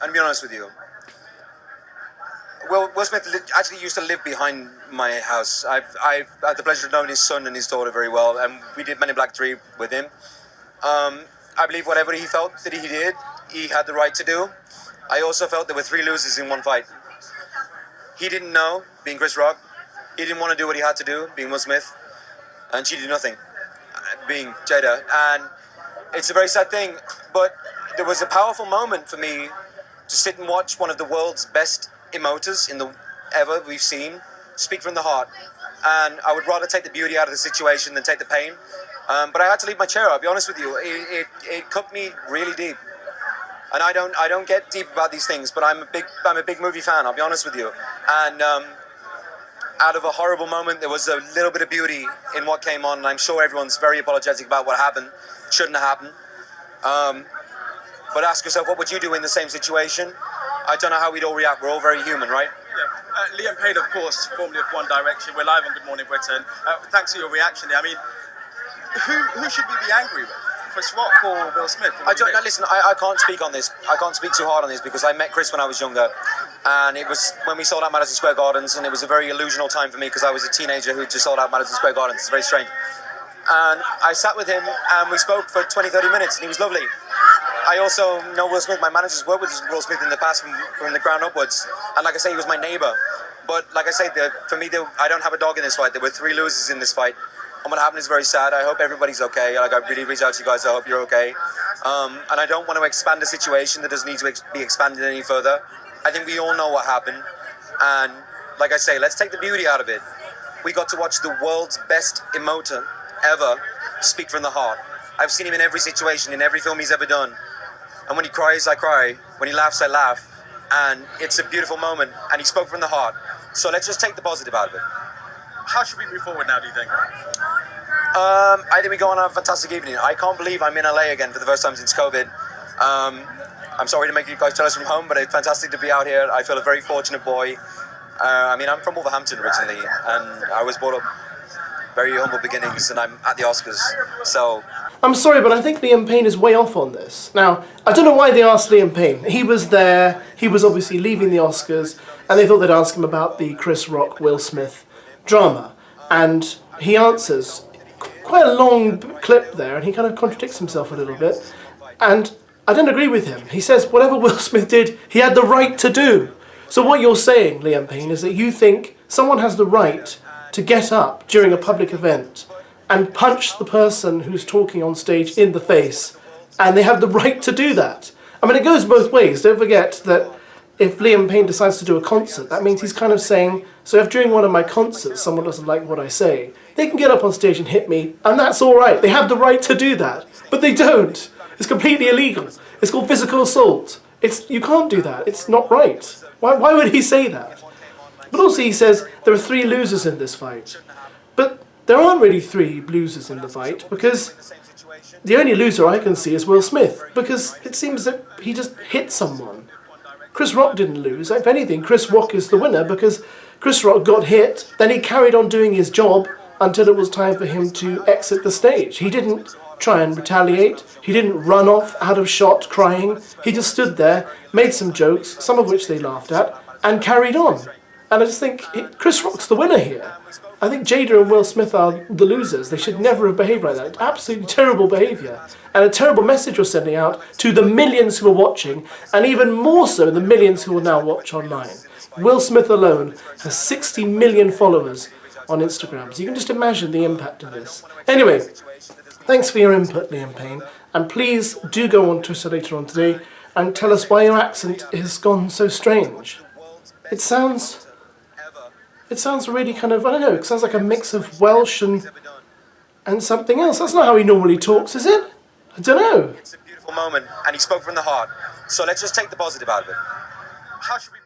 And to be honest with you, Will Smith actually used to live behind my house. I've had the pleasure of knowing his son and his daughter very well, and we did Men in Black 3 with him. I believe whatever he felt that he did, he had the right to do. I also felt there were 3 losers in one fight. He didn't know, being Chris Rock. He didn't want to do what he had to do, being Will Smith. And she did nothing, being Jada. And it's a very sad thing, but there was a powerful moment for me to sit and watch one of the world's best emoters ever we've seen speak from the heart. And I would rather take the beauty out of the situation than take the pain. But I had to leave my chair, I'll be honest with you. It cut me really deep. And I don't get deep about these things, but I'm a big movie fan, I'll be honest with you. And out of a horrible moment, there was a little bit of beauty in what came on, and I'm sure everyone's very apologetic about what happened. Shouldn't have happened. But ask yourself, what would you do in the same situation? I don't know how we'd all react. We're all very human, right? Yeah. Liam Payne, of course, formerly of One Direction. We're live on Good Morning Britain. Thanks for your reaction there. I mean, who should we be angry with? Chris Rock or Will Smith? Listen, I can't speak on this. I can't speak too hard on this because I met Chris when I was younger, and it was when we sold out Madison Square Gardens, and it was a very illusional time for me because I was a teenager who just sold out Madison Square Gardens. It's very strange. And I sat with him and we spoke for 20-30 minutes, and he was lovely. I also know Will Smith. My manager's worked with Will Smith in the past from the ground upwards, and like I say, he was my neighbor. But like I say, for me, I don't have a dog in this fight. There were 3 losers in this fight. And what happened is very sad. I hope everybody's okay. Like, I really reach out to you guys. I hope you're okay. And I don't want to expand a situation that doesn't need to be expanded any further. I think we all know what happened. And like I say, let's take the beauty out of it. We got to watch the world's best emoter ever speak from the heart. I've seen him in every situation, in every film he's ever done. And when he cries, I cry. When he laughs, I laugh. And it's a beautiful moment. And he spoke from the heart. So let's just take the positive out of it. How should we move forward now, do you think? I think we go on a fantastic evening. I can't believe I'm in LA again for the first time since COVID. I'm sorry to make you guys jealous from home, but it's fantastic to be out here. I feel a very fortunate boy. I mean, I'm from Wolverhampton originally, and I was brought up very humble beginnings, and I'm at the Oscars, so... I'm sorry, but I think Liam Payne is way off on this. Now, I don't know why they asked Liam Payne. He was there, he was obviously leaving the Oscars, and they thought they'd ask him about the Chris Rock, Will Smith drama. And he answers quite a long clip there, and he kind of contradicts himself a little bit. And I don't agree with him. He says whatever Will Smith did, he had the right to do. So what you're saying, Liam Payne, is that you think someone has the right to get up during a public event and punch the person who's talking on stage in the face, and they have the right to do that. I mean, it goes both ways. Don't forget that if Liam Payne decides to do a concert, that means he's kind of saying, so if during one of my concerts someone doesn't like what I say, they can get up on stage and hit me, and that's all right. They have the right to do that. But they don't. It's completely illegal. It's called physical assault. You can't do that. It's not right. Why would he say that? But also he says there are 3 losers in this fight. But there aren't really 3 losers in the fight, because the only loser I can see is Will Smith, because it seems that he just hit someone. Chris Rock didn't lose. If anything, Chris Rock is the winner, because Chris Rock got hit, then he carried on doing his job until it was time for him to exit the stage. He didn't try and retaliate. He didn't run off out of shot crying. He just stood there, made some jokes, some of which they laughed at, and carried on. And I just think Chris Rock's the winner here. I think Jada and Will Smith are the losers. They should never have behaved like that. Absolutely terrible behaviour. And a terrible message we're sending out to the millions who are watching, and even more so the millions who will now watch online. Will Smith alone has 60 million followers on Instagram. So you can just imagine the impact of this. Anyway, thanks for your input, Liam Payne. And please do go on Twitter later on today and tell us why your accent has gone so strange. It sounds really kind of, I don't know, it sounds like a mix of Welsh and something else. That's not how he normally talks, is it? I don't know. It's a beautiful moment, and he spoke from the heart. So let's just take the positive out of it. How should we